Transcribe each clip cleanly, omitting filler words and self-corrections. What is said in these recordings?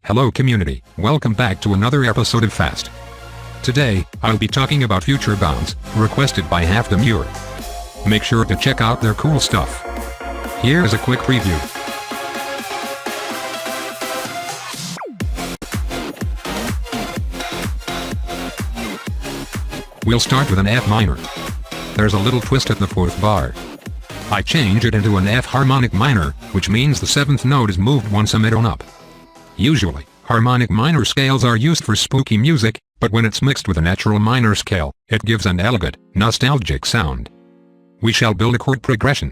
Hello community, welcome back to another episode of Fast. Today, I'll be talking about future bounds, requested by Half the Muir. Make sure to check out their cool stuff. Here is a quick preview. We'll start with an F minor. There's a little twist at the 4th bar. I change it into an F harmonic minor, which means the 7th note is moved once a mid-tone up. Usually, harmonic minor scales are used for spooky music, but when it's mixed with a natural minor scale, it gives an elegant, nostalgic sound. We shall build a chord progression.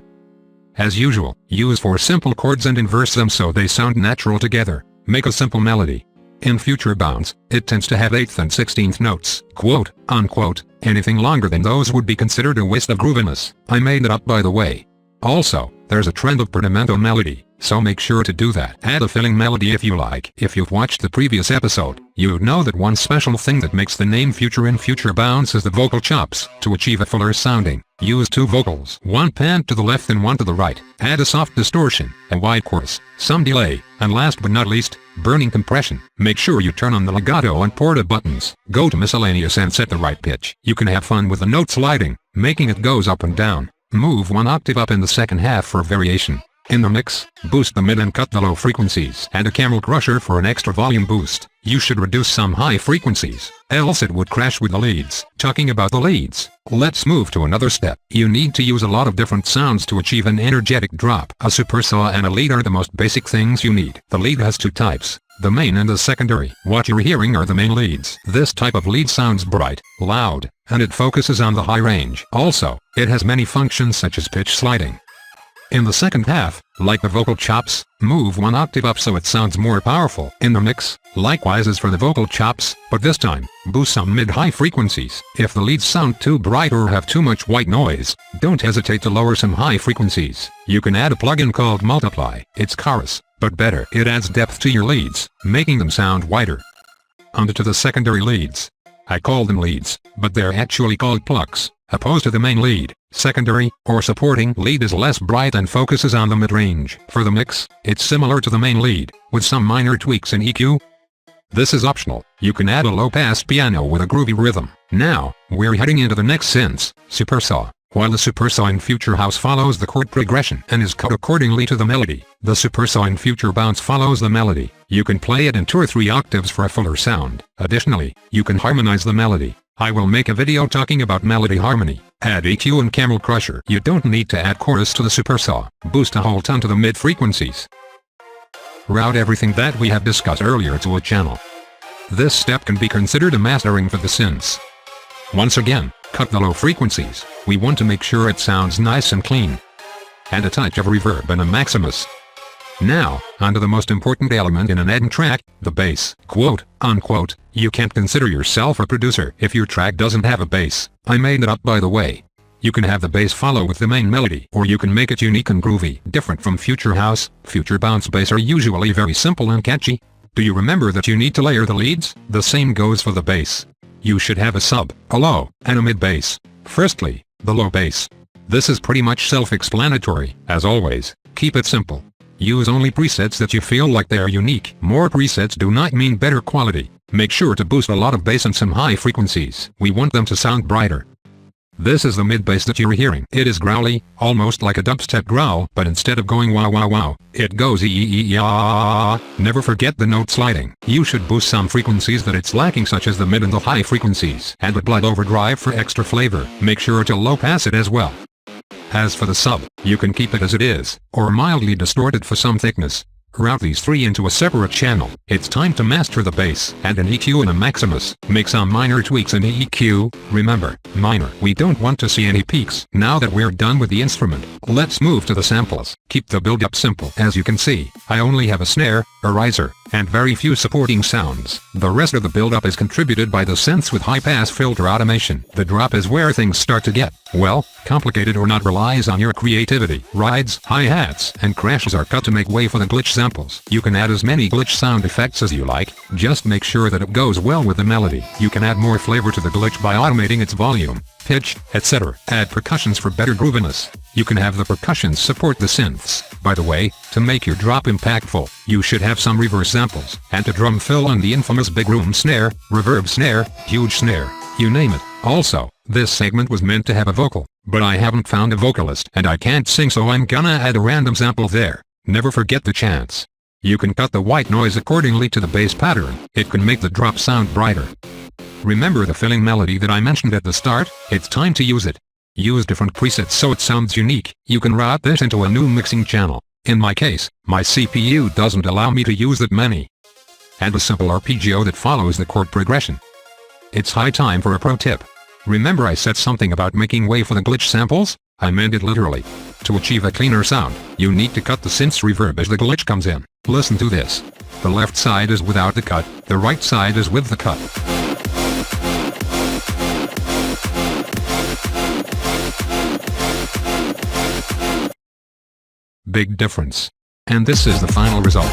As usual, use 4 simple chords and inverse them so they sound natural together. Make a simple melody. In future bounds, it tends to have 8th and 16th notes, quote, unquote. Anything longer than those would be considered a waste of grooviness. I made it up by the way. Also, there's a trend of perdimento melody, so make sure to do that. Add a filling melody if you like. If you've watched the previous episode, you know that one special thing that makes the name Future in future bounds is the vocal chops. To achieve a fuller sounding, use 2 vocals, one panned to the left and one to the right. Add a soft distortion, a wide chorus, some delay, and last but not least, burning compression. Make sure you turn on the legato and porta buttons. Go to miscellaneous and set the right pitch. You can have fun with the note sliding, making it goes up and down. Move 1 octave up in the second half for variation. In the mix, boost the mid and cut the low frequencies. And a camel crusher for an extra volume boost. You should reduce some high frequencies, else it would crash with the leads. Talking about the leads, let's move to another step. You need to use a lot of different sounds to achieve an energetic drop. A supersaw and a lead are the most basic things you need. The lead has 2 types, the main and the secondary. What you're hearing are the main leads. This type of lead sounds bright, loud, and it focuses on the high range. Also, it has many functions such as pitch sliding. In the second half, like the vocal chops, move 1 octave up so it sounds more powerful. In the mix, likewise as for the vocal chops, but this time, boost some mid-high frequencies. If the leads sound too bright or have too much white noise, don't hesitate to lower some high frequencies. You can add a plugin called Multiply. It's chorus, but better. It adds depth to your leads, making them sound wider. Onto to the secondary leads. I call them leads, but they're actually called plucks. Opposed to the main lead, secondary, or supporting lead is less bright and focuses on the mid-range. For the mix, it's similar to the main lead, with some minor tweaks in EQ. This is optional. You can add a low-pass piano with a groovy rhythm. Now, we're heading into the next synth, supersaw. While the supersaw in future house follows the chord progression and is cut accordingly to the melody, the supersaw in future bounce follows the melody. You can play it in 2 or 3 octaves for a fuller sound. Additionally, you can harmonize the melody. I will make a video talking about melody harmony. Add EQ and camel crusher. You don't need to add chorus to the supersaw. Boost a whole ton to the mid frequencies. Route everything that we have discussed earlier to a channel. This step can be considered a mastering for the synths. Once again, cut the low frequencies. We want to make sure it sounds nice and clean. Add a touch of reverb and a maximus. Now, onto the most important element in an EDM track, the bass. Quote, unquote. You can't consider yourself a producer if your track doesn't have a bass. I made it up by the way. You can have the bass follow with the main melody, or you can make it unique and groovy. Different from future house, future bounce bass are usually very simple and catchy. Do you remember that you need to layer the leads? The same goes for the bass. You should have a sub, a low, and a mid bass. Firstly, the low bass. This is pretty much self-explanatory. As always, keep it simple. Use only presets that you feel like they are unique. More presets do not mean better quality. Make sure to boost a lot of bass and some high frequencies. We want them to sound brighter. This is the mid bass that you're hearing. It is growly, almost like a dubstep growl, but instead of going wow wow wow, it goes ee-ee-ee-ah. Never forget the note sliding. You should boost some frequencies that it's lacking, such as the mid and the high frequencies. Add a blood overdrive for extra flavor. Make sure to low pass it as well. As for the sub, you can keep it as it is, or mildly distort it for some thickness. Route these 3 into a separate channel. It's time to master the bass. Add an EQ and a maximus. Make some minor tweaks in EQ. Remember, minor. We don't want to see any peaks. Now that we're done with the instrument, let's move to the samples. Keep the build-up simple. As you can see, I only have a snare, a riser, and very few supporting sounds. The rest of the build-up is contributed by the synths with high-pass filter automation. The drop is where things start to get Well, complicated or not relies on your creativity. Rides, hi-hats, and crashes are cut to make way for the glitch samples. You can add as many glitch sound effects as you like, just make sure that it goes well with the melody. You can add more flavor to the glitch by automating its volume, pitch, etc. Add percussions for better grooviness. You can have the percussions support the synths. By the way, to make your drop impactful, you should have some reverse samples, and a drum fill on the infamous big room snare, reverb snare, huge snare, you name it. Also, this segment was meant to have a vocal, but I haven't found a vocalist and I can't sing, so I'm gonna add a random sample there. Never forget the chance. You can cut the white noise accordingly to the bass pattern. It can make the drop sound brighter. Remember the filling melody that I mentioned at the start? It's time to use it. Use different presets so it sounds unique. You can route this into a new mixing channel. In my case, my CPU doesn't allow me to use that many. Add a simple arpeggio that follows the chord progression. It's high time for a pro tip. Remember I said something about making way for the glitch samples? I meant it literally. To achieve a cleaner sound, you need to cut the synth's reverb as the glitch comes in. Listen to this. The left side is without the cut, the right side is with the cut. Big difference. And this is the final result.